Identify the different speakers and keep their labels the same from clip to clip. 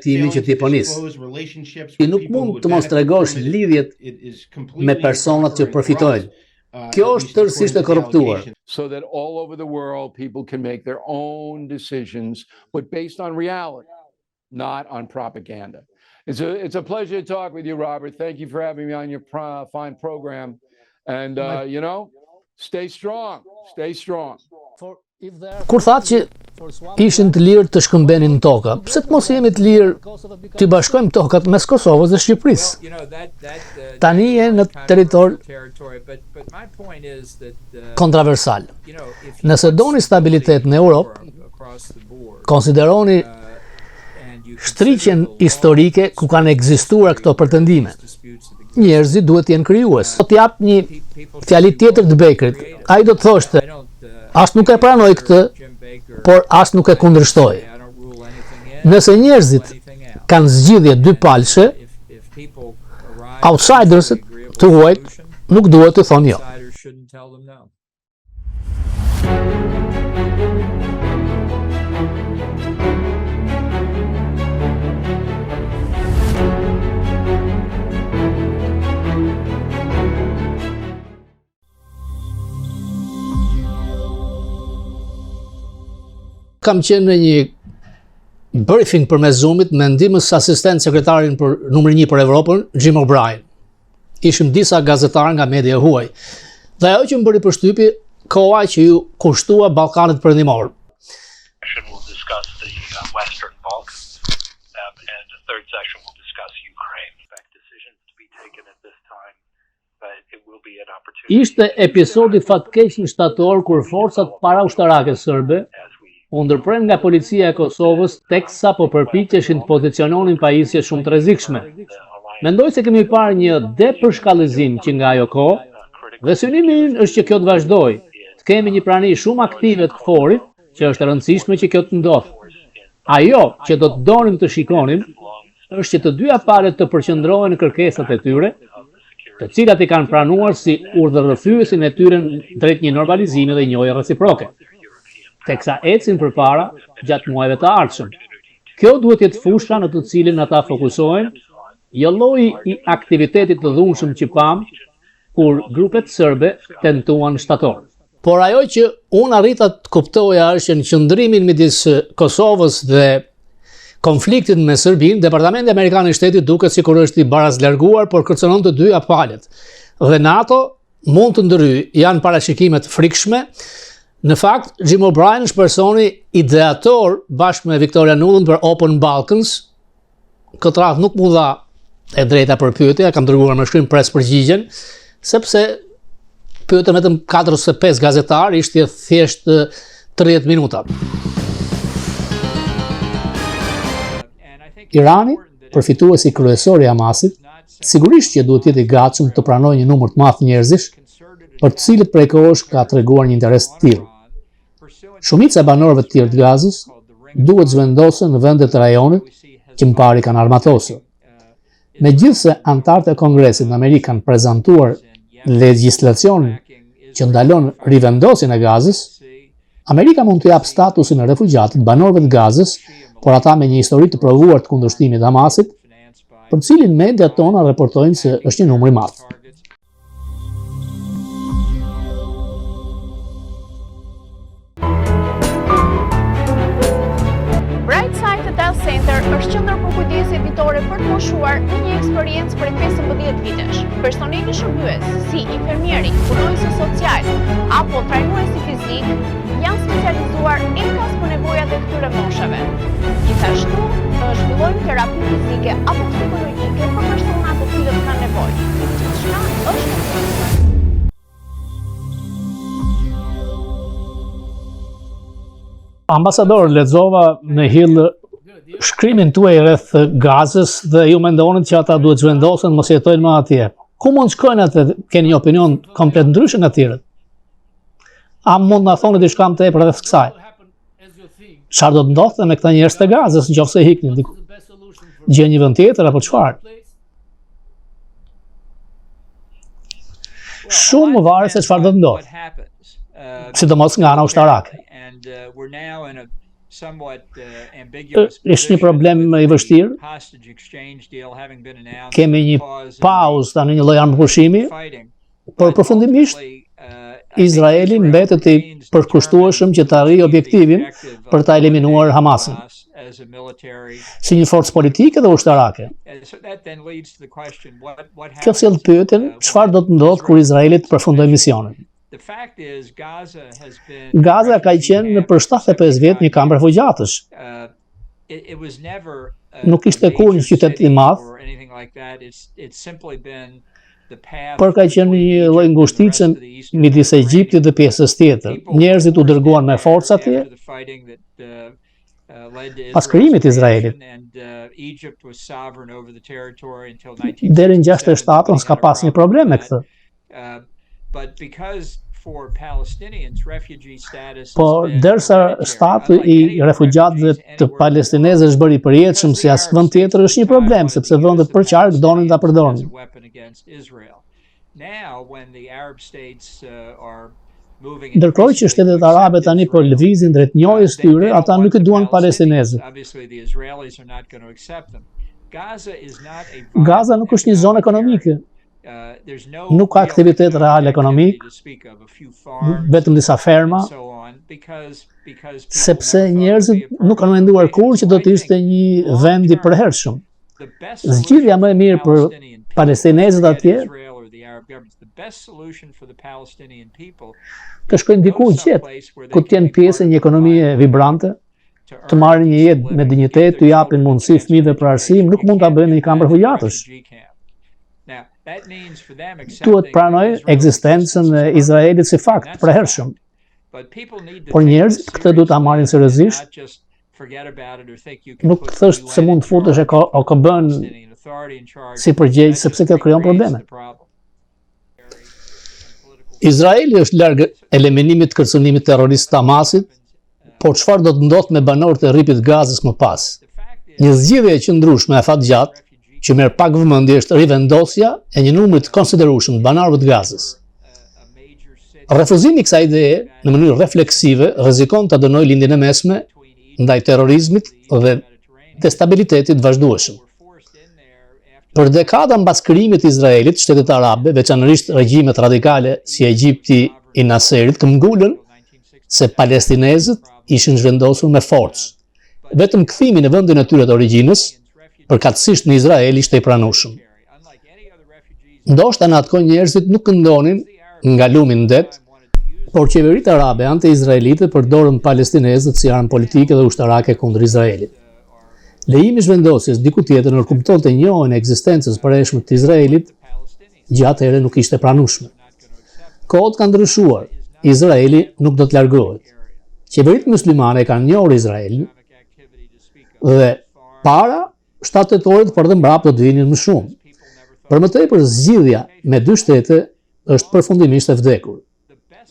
Speaker 1: drejtimin që ti po nis. Ti nuk mund të mos tregosh lidhjet me personat që përfitojnë. Kjo është tërësisht e korruptuar.
Speaker 2: So that all over the world people can make their own decisions, but based on reality, not on propaganda. It's a pleasure to talk with you, Robert. Thank you for having me on your fine program. And, stay strong. Stay strong.
Speaker 1: Kur thatë që ishin të lirë të shkëmbenin në toka, pse të mos jemi të lirë të bashkojmë tokat mes Kosovës dhe Shqipërisë? Tani je në territor kontroversal. Nëse doni stabilitet në Europë, konsideroni shtriqen historike ku kanë ekzistuar këto pretendime. Njerëzit duhet të jenë krijues. Do të jap një fjali tjetër të Bakerit. Ai do të thoshte, as nuk e pranoj këtë, por as nuk e kundërshtoj. Nëse njerëzit kanë zgjidhje dypalshe, outsidersit të huajt nuk duhet të thonë jo. Kam qenë në një briefing për me Zoomit me ndihmës asistent sekretarin për numri 1 për Evropën, Jim O'Brien. Ishim disa gazetarë nga media huaj. Dhe ajo që më bëri përshtypje, koha që ju kushtua Ballkanit Perëndimor.
Speaker 3: We'll discuss the Western Balkans, and the third session will discuss Ukraine. Decisions to be taken at this time, but it will be an opportunity.
Speaker 1: Ishte episodi fatkeq në shtator kur forcat paraushtarake serbe u ndërpren nga policia e Kosovës teksa po përpiqeshin të poziciononin pajisje shumë të rrezikshme. Mendoj se kemi parë një depërshkallëzim që nga ajo kohë dhe synimi ynë është që kjo të vazhdoj. Të kemi një prani shumë aktive të KFOR-it, që është e rëndësishme që kjo të ndodhë. Ajo që do të donim të shikonim është që të dyja palët të përqendrohen në kërkesat e tyre, të cilat i kanë pranuar si urdhërrëfyesin e tyre drejt një normalizimi dhe njohje reciproke, teksa ecin përpara gjatë muajve të ardhshëm. Kjo duhet jetë fusha në të cilin ata fokusohen, jo lloji i aktivitetit të dhunshëm që pam kur grupet serbe tentuan shtator. Por ajo që unë arrita të kuptoja është që në qëndrimin midis Kosovës dhe konfliktit me Serbinë, Departamenti Amerikan i Shtetit duket sikur është i barazlarguar, por kërcënon të dyja palët. Dhe NATO mund të ndryjë, janë parashikime të frikshme. Në fakt, Jim O'Brien është personi ideator bashkë me Victoria Nuland për Open Balkans. Këtë radhë nuk mu dha e drejta për pyetje, kam dërguar me shkrim pres përgjigjen, sepse pyetën vetëm 4 ose 5 gazetar, ishte thjesht 30 minuta. Irani, përfituesi kryesor i Hamasit, sigurisht që duhet jetë i gatshëm të pranojë një numër të madh njerëzish, për të cilët prej kohësh ka treguar një interes të tillë. Shumica e banorëve të tjerë të Gazës duhet zhvendosen në vendet e rajonit që mpari kanë armatosur. Megjithse anëtarët e Kongresit në Amerikë kanë prezantuar legjislacionin që ndalon rivendosjen e Gazës, Amerika mund të jap statusin e refugjatit banorëve të Gazës, por ata me një histori të provuar të kundërshtimit të Hamasit, për cilin mediat tona raportojnë se është një numër i madh.
Speaker 4: Është qendër për kujdesje ditore për të moshuar në një eksperiencë prej 15 vitesh. Personeli shërbyes, si infermieri, punonjësi social apo trajnuesi fizik, janë specializuar ekas për nevojat e këtyre moshave. Gjithashtu, zhvillojnë terapi fizike apo psikologjike për persona të cilët kanë nevojë. Gjithçka është
Speaker 1: Ambasador, lexova në Hill shkrimin tuaj rreth Gazës dhe ju mendonin që ata duhet zhvendosen, mos jetojnë më atje. Ku mund shkojnë atë? Keni një opinion komplet ndryshe nga tjerët? A mund na thoni diçka më tepër rreth kësaj? Çfarë do të ndodhte me këta njerëz të Gazës nëse iknin diku? Gjën një vend tjetër apo çfarë? Shumë varet se çfarë do të ndodhë. Sidomos nga ana ushtarake. Është një problem i vështirë. Kemi një pauzë tani, një lloj armëpushimi, por përfundimisht Izraeli mbetet i përkushtueshëm që të arrijë objektivin për ta eliminuar Hamasin, si një forcë politike dhe ushtarake. Kjo sjell pyetjen, çfarë do të ndodhë kur Izraeli të përfundojë misionin? Gaza ka qenë për 75 vjet një kamp refugjatësh. Nuk ishte kur një qytet i madh, por ka qenë një lloj ngushtice midis Egjiptit dhe pjesës tjetër. Njerëzit u dërguan me forcë atje pas krijimit të Izraelit. Deri në 67 s'ka pas një problem me këtë. Por derisa stati i refugjatëve të palestinezëve është bërë i përjetshëm si as vend tjetër, është një problem, sepse vendet përqark donin ta përdorin. Ndërkohë që shtetet arabe tani po lëvizin drejt njohjes tyre, ata nuk i duan palestinezët. Gaza nuk është një zonë ekonomike. Nuk ka aktivitet real ekonomik, vetëm disa ferma, sepse njerëzit nuk kanë menduar kurrë që do të ishte një vend i përhershëm. Zgjidhja më e mirë për palestinezët atje të shkojnë diku qetë, ku të jenë pjesë e një ekonomie vibrante, të marrin një jetë me dinjitet, të japin mundësi fëmijëve për arsim, nuk mund ta bëjnë në një kamp refugjatësh. Duhet pranoj ekzistencën e Izraelit si fakt të përhershëm. Por njerëzit këtë duhet ta marrin seriozisht. Nuk thosht se mund të futesh OKB-n si përgjegjës, sepse kjo krijon probleme. Izraeli është larg eliminimit të kërcënimit terrorist të Hamasit, por çfarë do të ndodhë me banorët e rripit Gazës më pas? Një zgjidhje e qëndrueshme e fatgjatë që merr pak vëmendje është rivendosja e një numri të konsiderueshëm të banorëve të Gazës. Refuzimi i kësaj ideje në mënyrë refleksive rrezikon ta dënojë lindjen e mesme ndaj terrorizmit dhe destabilitetit vazhdueshëm. Për dekada mbas krijimit të Izraelit, shtetet arabe, veçanërisht regjimet radikale si Egjipti i Nasserit, këmbgulën se palestinezët ishin zhvendosur me forcë. Vetëm kthimi në vendin e tyre të origjinës, përkatësisht në Izrael, ishte i pranueshëm. Ndoshta në atë kohë njerëzit nuk këndonin nga lumi në det, por qeveritë arabe anti-izraelite përdorën palestinezët si armë politike dhe ushtarake kundër Izraelit. Lejimi i zhvendosjes diku tjetër nërkuptonte njohjen e ekzistencës përhershme të Izraelit, gjë atëherë nuk ishte pranueshme. Kohët kanë ndryshuar, Izraeli nuk do të largohet. Qeveritë muslimane kanë njohur Izraelin dhe para 7 tetorit, por dhe mbrapa do të vinin më shumë. Për më tepër, zgjidhja me 2 shtete është përfundimisht e vdekur.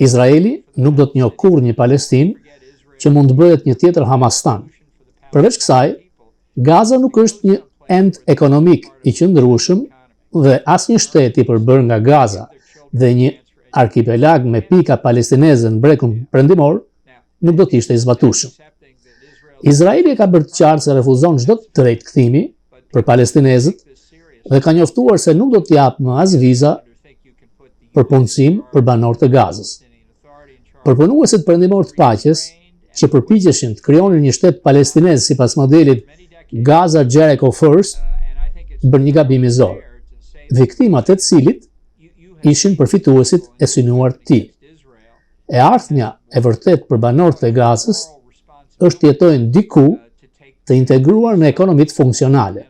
Speaker 1: Izraeli nuk do të njohë kurrë një Palestinë që mund të bëhet një tjetër Hamastan. Përveç kësaj, Gaza nuk është një end ekonomik i qëndrueshëm dhe asnjë shtet i përbërë nga Gaza dhe një arkipelag me pika palestineze në brekun perëndimor nuk do të ishte i zbatueshëm. Izraeli ka bërë të qartë se refuzon çdo drejtkthimi për palestinezët dhe ka njoftuar se nuk do të japë më as viza për punësim për banorët e Gazës. Përpunuesit perëndimor të paqes që përpiqeshin të krijonin një shtet palestinez sipas modelit Gaza Jericho First, bën një gabim i zor, viktimat e të cilit ishin përfituesit e synuar të tij. E ardhmja e vërtet për banorët e Gazës është të jetojnë diku të integruar në ekonomitë funksionale.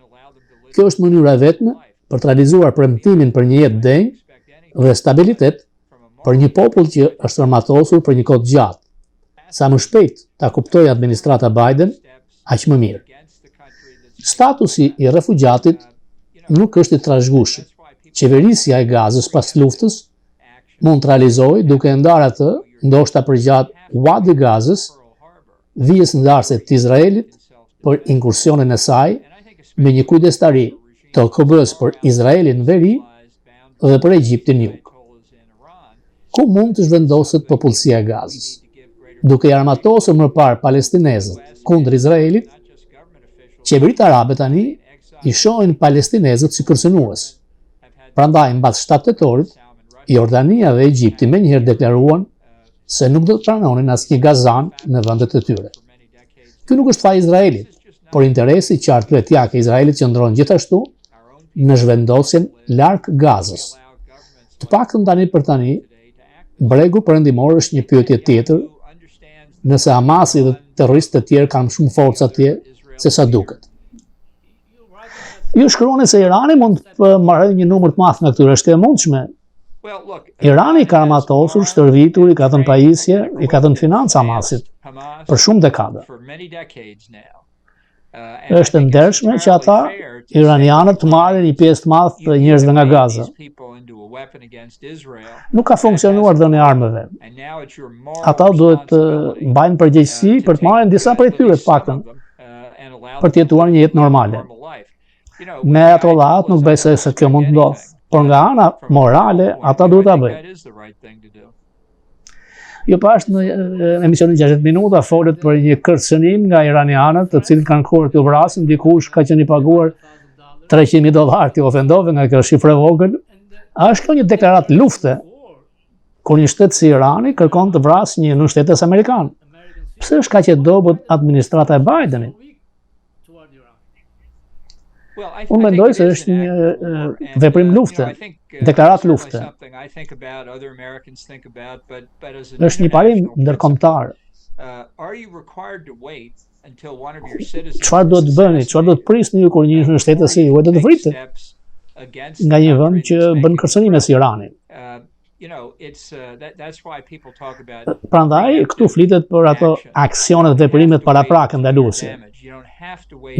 Speaker 1: Kjo është mënyra e vetme për të realizuar premtimin për një jetë denjë dhe stabilitet për një popull që është rrëmatosur për një kohë të gjatë. Sa më shpejt ta kuptojë administrata Biden, aq më mirë. Statusi i refugjatit nuk është i trashëgueshëm. Qeverisja e Gazës pas luftës mund të realizojë duke ndarë atë, ndoshta përgjatë Wadi Gazës, vijës ndarëse të Izraelit për inkursionin e saj me një kujdestari të OKB-s për Izraelin në veri dhe për Egjiptin në jug. Ku mund të zhvendoset popullsia e Gazës? Duke i armatosur më parë palestinezët kundër Izraelit, qeveritë arabe tani i shohin palestinezët si kërcënues. Prandaj, mbas 7 tetorit, Jordania dhe Egjipti menjëherë deklaruan se nuk do të pranonin asnjë gazan në vendet e tyre. Ky nuk është faji i Izraelit, por interesi qartë pretjak i Izraelit qëndron gjithashtu në zhvendosjen larg Gazës. Të paktën tani për tani, bregu perëndimor është një pyetje tjetër, nëse Hamasi dhe terroristë të tjerë kanë shumë forcë atje se sa duket. Ju shkruani se Irani mund të marrë një numër të madh nga këtyre, është e mundshme. Irani ka armatosur, shtërvitur, i ka dhënë pajisje, i ka dhënë financë Hamasit për shumë dekada. Është ndershme që ata iranianët të marrin një pjesë të madhe të njerëzve nga Gaza. Nuk ka funksionuar dhënia e armëve. Ata duhet të mbajnë përgjegjësi për të marrë disa prej tyre të paktën, për të jetuar një jetë normale. Me Ayatollahat nuk besoj se kjo mund të ndodhë, por nga ana morale ata duhet ta bëjnë. Jo pas në emisionin 60 minuta folet për një kërcënim nga iranianët, të cilët kanë kërkuar t'u vrasin, dikush ka qenë i paguar $300,000 t'i ofendove nga kjo shifrë e vogël. A është kjo një deklaratë lufte kur një shtet si Irani kërkon të vrasë një nënshtetes amerikan? Pse është kaq e dobët administrata e Bidenit? Unë mendoj se është një veprim lufte, deklaratë lufte. Është një parim ndërkombëtar. Çfarë do të bëni? Çfarë do të prisni ju kur një mbështetës i juaj do të vritet nga një vend që bën kërcënime si Irani? Prandaj këtu flitet për ato aksionet dhe veprimet paraprake ndaluese.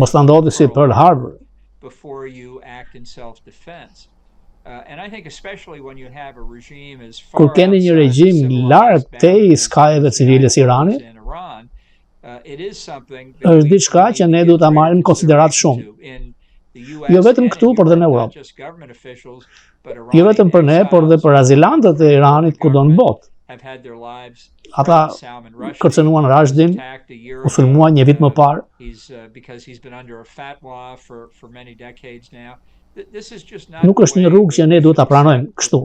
Speaker 1: Mos ta ndodhi si Pearl Harbor.
Speaker 5: Before you act in self-defense. And I think especially when you have a regime as far
Speaker 1: Kur keni një regjim larg tej skajeve civile si Irani, është diçka që ne duhet ta marrim në konsiderat shumë. Jo vetëm këtu, por edhe në Europë. Jo vetëm për ne, por edhe për azilantët e Iranit kudo në botë. Ata kërcënuan Rashdin, u sulmuan një vit më parë. Nuk është një rrugë që ne duhet ta pranojmë kështu.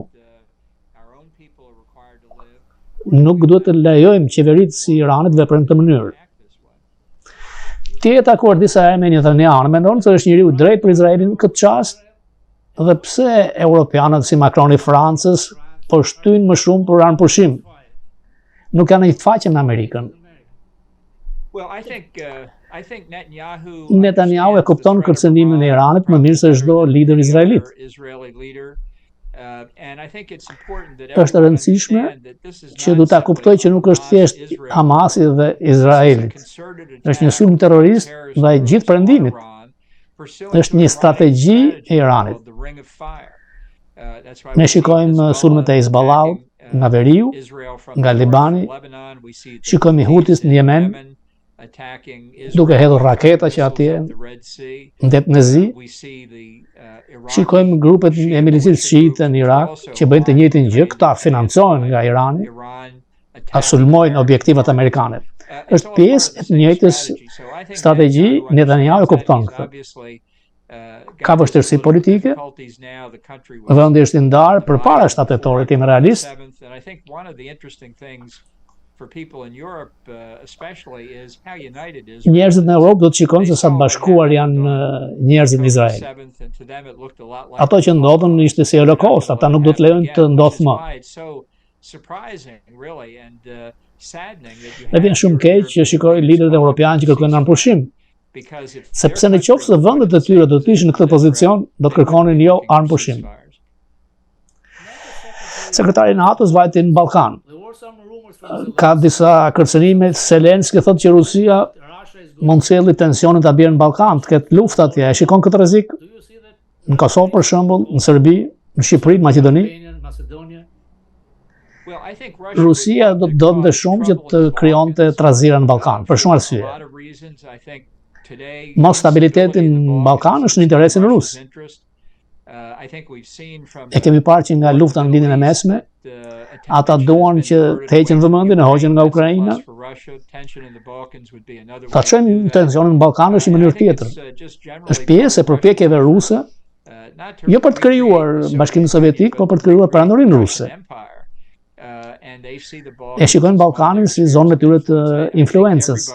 Speaker 1: Nuk duhet të lejojmë qeveritë si Iranit veprojnë këtë mënyrë. Ti e takuar disa herë me Netanyahu, mendon se është njeriu i drejtë për Izraelin në këtë çast? Dhe pse europianët si Macroni i Francës po shtyjnë më shumë për armëpushim? Nuk kanë një faqe me Amerikën. Netanyahu e kupton kërcënimin e Iranit më mirë se çdo lider izraelit. Është e rëndësishme që du ta kuptoj që nuk është thjesht Hamasi dhe Izraelit. Është një sulm terrorist ndaj gjithë perëndimit. Është një strategji e Iranit. Ne shikojmë sulmet e Hezbollahut nga veriu, nga Libani, shikojmë Hutis në Yemen, duke hedhur raketa që atje ndet në zi. Shikojmë grupet e milicit shiite në Irak që bëjnë të njëjtin gjë, këta financohen nga Irani, sulmojnë objektivat amerikane. Është pjesë e të njëjtës strategji, Netanyahu e kupton këtë. Ka vështirësi politike, vendi është i ndarë përpara 7 tetorit, jemi realist. Njerëzit në Europë do të shikojnë se sa të bashkuar janë njerëzit në Izrael. Ato që ndodhen ishte si Holocaust, ata nuk do të lejojnë të ndodhë më. Dhe vjen shumë keq që shikoj liderët evropianë që kërkojnë armëpushim. Sepse në qoftë se vendet e tyre do të ishin në këtë pozicion, do të kërkonin jo armëpushim. Sekretari i NATO-s vajti në Ballkan. Ka disa kërcënime, Zelenski thotë që Rusia mund të sjellë tensionin ta bjerë në Ballkan, të ketë luftë atje. E shikon këtë rrezik? Në Kosovë për shembull, në Serbi, në Shqipëri, në Maqedoni. Rusia do të donte shumë që të krijonte trazira në Ballkan, për shumë arsye. Mos stabiliteti në Ballkan është në interesin rus.
Speaker 5: I think we've seen from
Speaker 1: E kemi parë që nga lufta në linjën e mesme, ata duan që të heqin vëmendjen e hoqën nga Ukraina. Ta çojnë tensionin në Ballkan është një mënyrë tjetër. Është pjesë e përpjekjeve ruse, jo për të krijuar Bashkimin Sovjetik, por për të krijuar perandorin ruse. E shikojnë Ballkanin si zonën e tyre të influencës.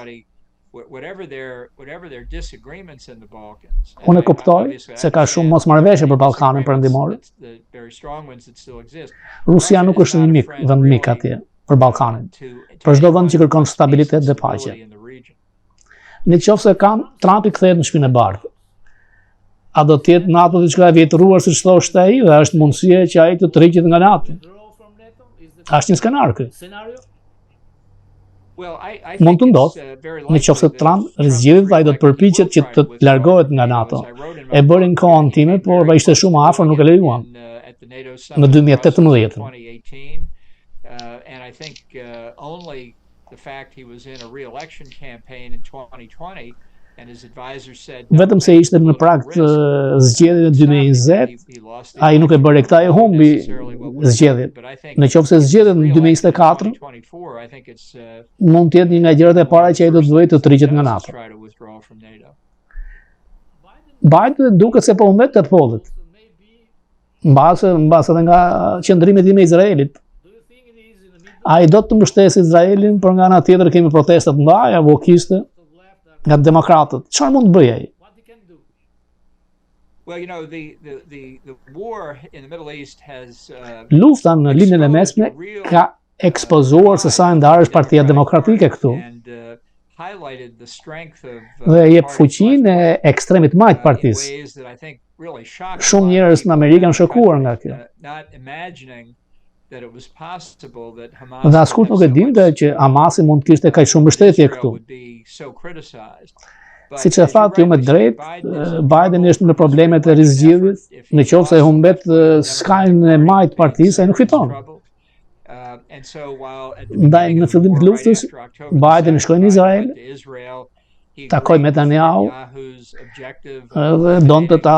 Speaker 1: Unë e kuptoj se ka shumë mosmarrëveshje për Ballkanin perëndimor. Rusia nuk është një vend mik atje për Ballkanin, për çdo vend që kërkon stabilitet dhe paqe. Në qoftë se Trumpi kthehet në Shtëpinë e Bardhë, a do të jetë NATO diçka e vjetëruar siç thoshte ai, dhe është mundësia që ai të tërhiqet nga NATO? Është një skenar ky. Mund të ndodhë, në qoftë se Trump rizgjedhet, ai do të përpiqet që të largohet nga NATO. E bëri në kohën time, por ishte shumë afër, nuk e lejuam. Në 2018.
Speaker 5: And I think only the fact he was in a re-election campaign in 2020 and his advisors said
Speaker 1: vetëm se ishte në prag të zgjedhjeve 2020, ai nuk e bëri këtë, ai humbi zgjedhjet. Në qoftë se zgjedhet në 2024, mund të jetë një nga gjërat e para që ai do të vëjë të tërhiqet nga NATO. Biden duket se po humb të pollet. Mbase edhe nga qëndrimi i Izraelit. Ai do të mbështesë Izraelin, por nga ana tjetër kemi protesta të mëdha vokiste nga demokratët. Çfarë mund të bëjë ai?
Speaker 5: Well, you know, the war in the Middle East has
Speaker 1: Lufta në linjën e mesme ka ekspozuar se sa e ndarë është Partia Demokratike këtu. Dhe jep fuqinë e ekstremit të majtë partisë. Shumë njerëz në Amerikë janë shokuar nga kjo. Dhe askush nuk e dinte që Hamasi mund të kishte kaq shumë mbështetje këtu. Siç e thatë ju me drejt, Biden është në problemet e rizgjedhjes, në qoftë se humbet skajin e majtë partisë, ai nuk fiton. Ndaj në fillim të luftës, Biden shkoi në Izrael, takoi Netanyahu dhe donte ta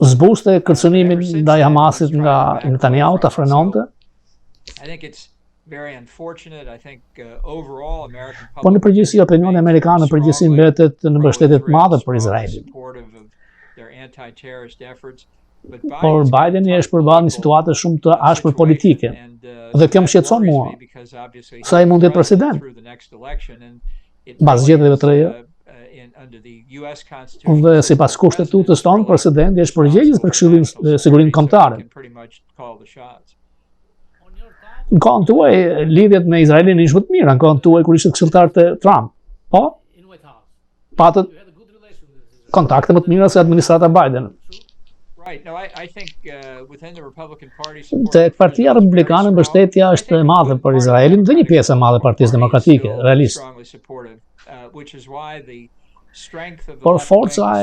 Speaker 1: zbuste kërcënimin ndaj Hamasit nga Netanyahu, ta frenonte. Po në përgjithësi opinioni amerikan në përgjithësi mbetet në mbështetje të madhe për Izraelin. Por Bideni është përballë një situate shumë të ashpër politike. Dhe kjo më shqetëson mua, se ai mund të jetë president. Mbas zgjedhjeve të reja. Dhe sipas kushtetutës tonë, presidenti është përgjegjës për Këshillin e Sigurinë Kombëtare. Në kohën tuaj, lidhjet me Izraelin ishin më të mira, në kohën tuaj kur ishte këshilltar të Trump. Po? Patët kontakte më të mira se administrata Biden. Tek Partia Republikane mbështetja është e madhe për Izraelin dhe një pjesë e madhe e Partisë Demokratike, realisht. Por forca e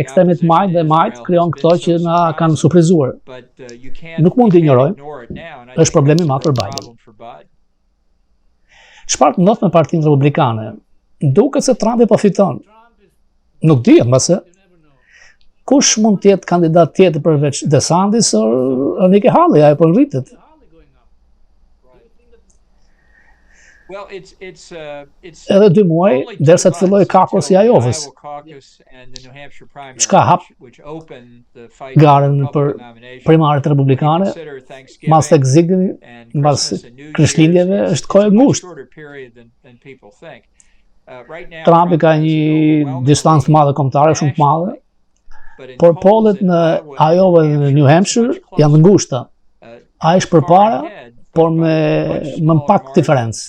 Speaker 1: ekstremit majt dhe majt krijon këto që na kanë surprizuar. Nuk mund të ignorojmë, është problemi i madh për Biden. Çfarë ndodh me Partinë Republikane? Duket se Trumpi po fiton. Nuk di, mbase kush mund të jetë kandidat tjetër përveç DeSantis or Nikki Haley, ajo po rritet. Edhe 2 muaj, derisa të filloj kakosi i Iovës. Çka hap garen për primaret republikane, mas Thanksgiving, mas Krishtlindjeve, është kohë e ngushtë. Trumpi ka një distancë të madhe kombëtare, shumë të madhe, por pollet në Iowa dhe në New Hampshire janë të ngushta. Ai është përpara, por me pak diferencë.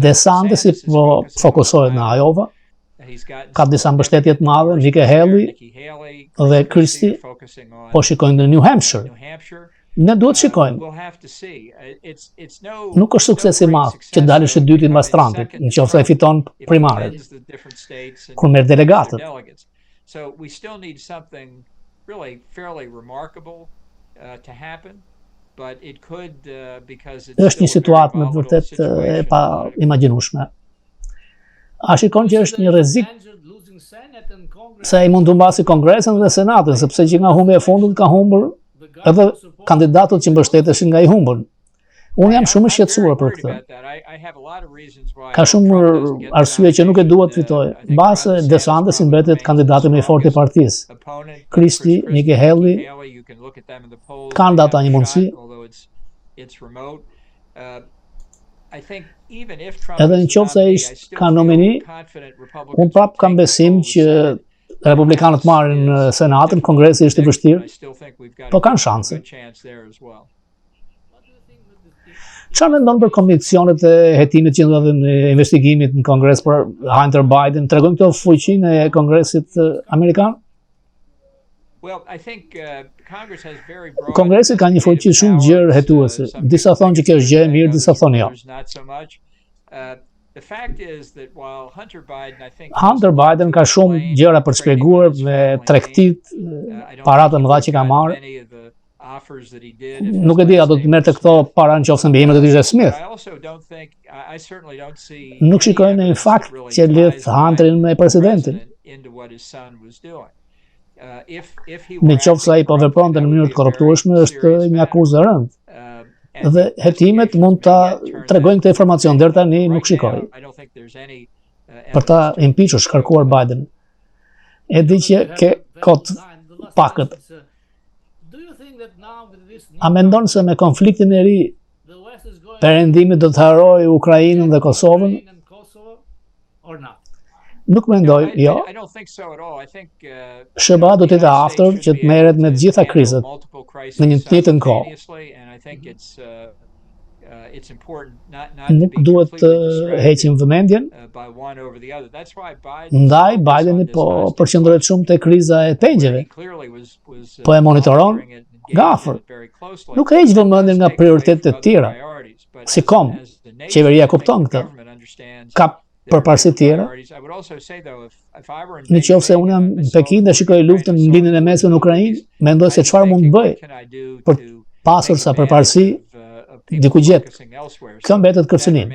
Speaker 1: DeSantis po fokusohet në Iowa, ka disa mbështetje të mëdha, Nikki Haley dhe Christie po shikojnë në New Hampshire. Ne duhet shikojmë. Nuk është sukses i madh që dalësh i dyti mbas Trumpit, nëse ai fiton primaret, kur merr delegatët.
Speaker 5: So we still need something really fairly remarkable to happen, but it could because it's
Speaker 1: është një situatë me vërtet e pa imagjinueshme. A shikon që është një rrezik se ai mund të mbasi Kongresin dhe Senatin, sepse që nga humbja e fundit ka humbur edhe kandidatët që mbështeteshin nga i humbur. Unë jam shumë i shqetësuar për këtë. Ka shumë arsye që nuk e dua të fitoj. Mbase DeSantis i mbetet kandidati më i fortë i partisë. Christie, Nikki Haley kanë ata një mundësi. Edhe në qoftë se ai ka nomini, unë prap kam besim që Republikanët marrin Senatin, Kongresi është i vështirë, po kanë shanse. Çfarë mendon për komisionet e hetimit që ndodhin në investigimit në Kongres për Hunter Biden? Tregojnë këto fuqinë e Kongresit amerikan? Kongresi ka një fuqi shumë gjerë hetuese. Disa thonë që kjo është gjë e mirë, disa thonë jo. Hunter Biden ka shumë gjëra për të shpjeguar me tregtit, paratë mëdha që ka marrë. Nuk e di, a do të merrte këto para në qoftë se mbijemet do të ishte Smith. Nuk shikojnë në fakt që lidh Hunterin me presidentin. Në qoftë se ai po vepronte në mënyrë të korruptueshme, është një akuzë e rëndë. Dhe hetimet mund ta tregojnë këtë informacion, deri tani nuk shikoj. Për ta impeachur, shkarkuar Biden. E di që ke kot pakët. A mendon se me konfliktin e ri perëndimi do të harrojë Ukrainën dhe Kosovën? Nuk mendoj, jo. SBA do të jetë aftur që të merret me të gjitha krizat në një të njëjtën kohë. Nuk duhet të heqim vëmendjen. Ndaj Bideni po përqendrohet shumë te kriza e pengjeve. Po e monitoron nga afër. Nuk heq vëmendjen nga prioritetet e tjera. Si kom, qeveria kupton këtë. Ka përparësi tjera. Në qoftë se unë jam në Pekin dhe shikoj luftën në lindjen e mesme në Ukrainë, mendoj se çfarë mund të bëj për të pasur sa përparësi diku gjetë. Kjo mbetet kërcënim.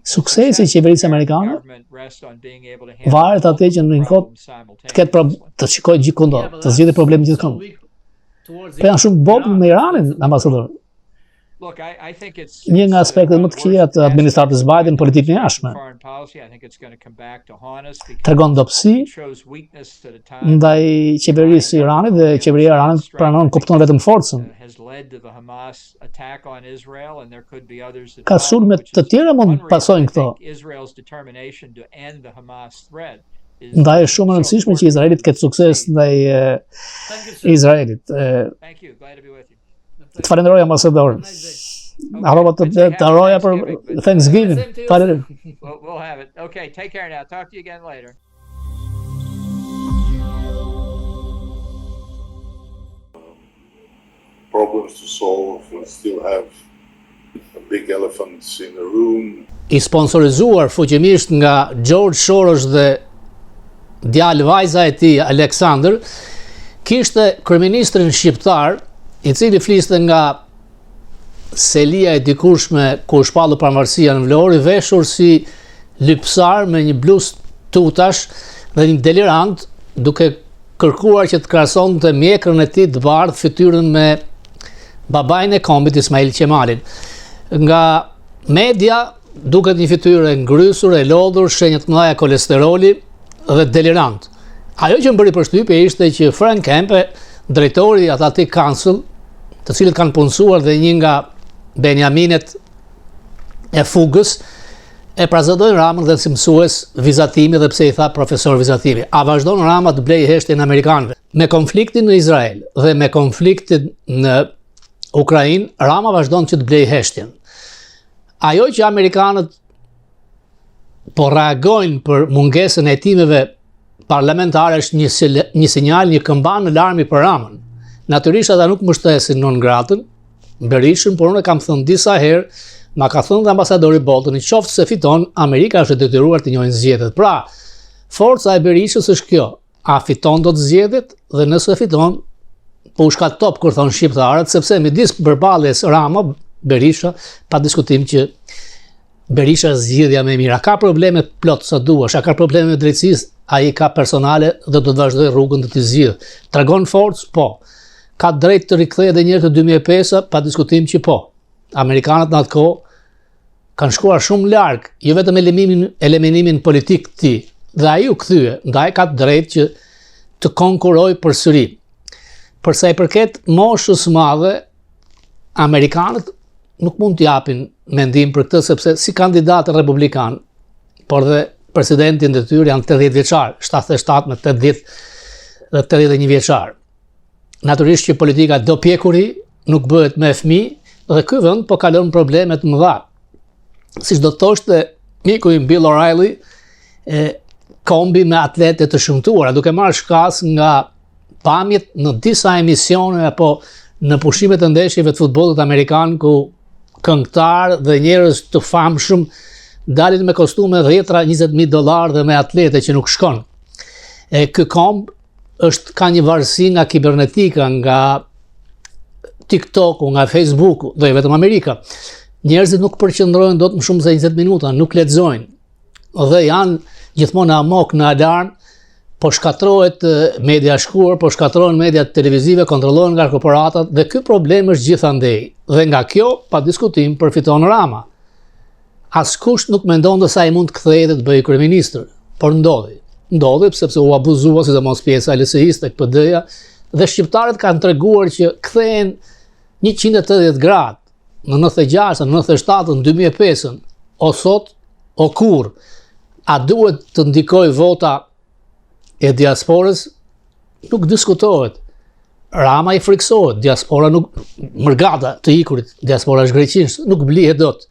Speaker 1: Suksesi i qeverisë amerikane varet atë që në një kohë të ketë të shikojë gjithkund, të zgjidhë problemin gjithkund. Po janë shumë bob me Iranin, ambasador. Një nga aspektet më të këqija të administratës Biden, politikën e jashtme. Tregon dobësi ndaj qeverisë së Iranit dhe qeveria e Iranit pranon, kupton vetëm forcën. Ka sulme të tjera mund të pasojnë këto. Ndaj është shumë e rëndësishme që Izraelit ketë sukses ndaj Izraelit. Të falenderoj ambasador. Harrova të haroja për Thanksgiving. Falenderoj.
Speaker 5: We'll have it. Okay, take care now. Talk to you again later.
Speaker 6: Problems to solve. We still have big elephants in the room.
Speaker 1: I sponsorizuar fuqimisht nga George Soros dhe djalë vajza e tij Alexander, kishte kryeministrin shqiptar i cili fliste nga selia e dikurshme ku shpallu pavarësia në Vlorë, i veshur si lypsar me një bluzë tutash dhe një delirant, duke kërkuar që të krahasonte mjekrën e tij të bardhë fytyrën me babain e kombit Ismail Qemalin. Nga media duket një fytyrë ngrysur, e lodhur, shenjë të mëdha kolesteroli dhe delirant. Ajo që më bëri përshtypje ishte që Frank Kempe, drejtori i Atlantic Council, të cilët kanë punësuar dhe një nga Benjaminet e Fokus, e prazëdojnë Ramën dhe si mësues vizatimi dhe pse i tha profesor vizatimi. A vazhdon Rama të blej heshtjen amerikanëve? Me konfliktin në Izrael dhe me konfliktin në Ukrainë, Rama vazhdon që të blej heshtjen. Ajo që amerikanët po reagojnë për mungesën e hetimeve parlamentare është një sinjal, një këmban në larmi për Ramën. Natyrisht ata nuk mbështesin non gratën, Berishën, por unë kam thënë disa herë, ma ka thënë dhe ambasadori Bolton, në qoftë se fiton, Amerika është e detyruar të njohë zgjedhjet. Pra, forca e Berishës është kjo, a fiton do të zgjedhjet dhe nëse fiton, po u shka top kur thonë shqiptarët, sepse midis përballjes Rama, Berisha, pa diskutim që Berisha zgjidhja më e mira. Ka probleme plot sa duash, a ka probleme me drejtësisë, ai ka personale dhe do të vazhdoj rrugën të t'i zgjidh. Tregon forcë, po. Ka drejt të rikthehej edhe një herë te 2005, pa diskutim që po. Amerikanët në atë kohë kanë shkuar shumë larg, jo vetëm eliminimin politik të tij, dhe ai u kthye, ndaj ka drejt që të konkurrojë përsëri. Për sa i përket moshës së madhe, amerikanët nuk mund të japin mendim për këtë, sepse si kandidat republikan, por dhe presidentin e tyre janë 80 vjeçar, 77 me 80 dhe 81 vjeçar. Natyrisht që politika do pjekuri nuk bëhet me fëmijë dhe ky vend po kalon probleme të mëdha. Siç do të thoshte miku im Bill O'Reilly, kombi me atlete të shëmtuara, duke marrë shkas nga pamjet në disa emisione apo në pushimet e ndeshjeve të futbollit amerikan, ku këngëtar dhe njerëz të famshëm dalin me kostume $10,000-20,000 dhe me atlete që nuk shkon. Ky komb ka një varësi nga kibernetika, nga TikToku, nga Facebooku, dhe vetëm Amerika. Njerëzit nuk përqendrohen dot më shumë se 20 minuta, nuk lexojnë. Dhe janë gjithmonë në amok, në alarm, po shkatrohet media shkuar, po shkatrohen media televizive, kontrollohen nga korporatat, dhe ky problem është gjithandej. Dhe nga kjo, pa diskutim, përfiton Rama. Askush nuk mendon se ai mund të kthehej dhe të bëjë kryeministër, por ndodhi. Ndodhi sepse u abuzua, sidomos pjesa e LSI-s tek PD-ja, dhe shqiptarët kanë treguar që kthehen 180 gradë në 96, në 97, në 2005, o sot, o kur. A duhet të ndikoj vota e diasporës? Nuk diskutohet. Rama i friksohet, diaspora nuk, mërgata të ikurit, diaspora është greqisht, nuk blihet dot.